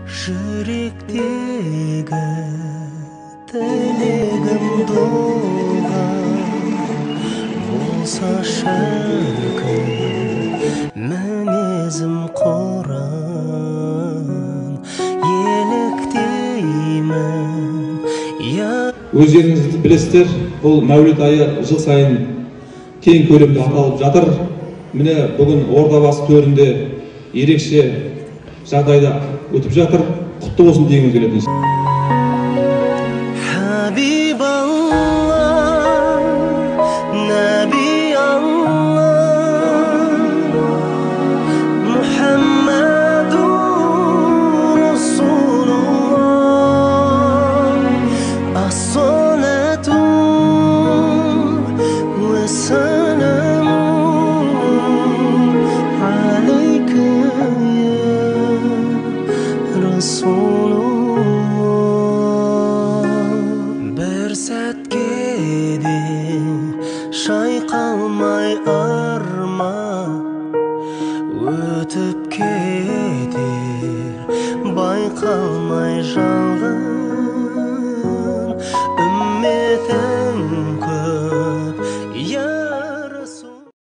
Жүректегі тілегім долған болса шіркін мінезім құран еліктеймін. Өздеріңіз білесіздер, бұл Мәуліт айы жыл сайын кең көлемде аталып жатыр. Міне бүгін Ордабасы төрінде ерекше жағдайда өтіп жатыр. Құтты болсын дегіміз келеді. Bir sәтке де шайқалмай арма өтіп кетер байқалмай жалған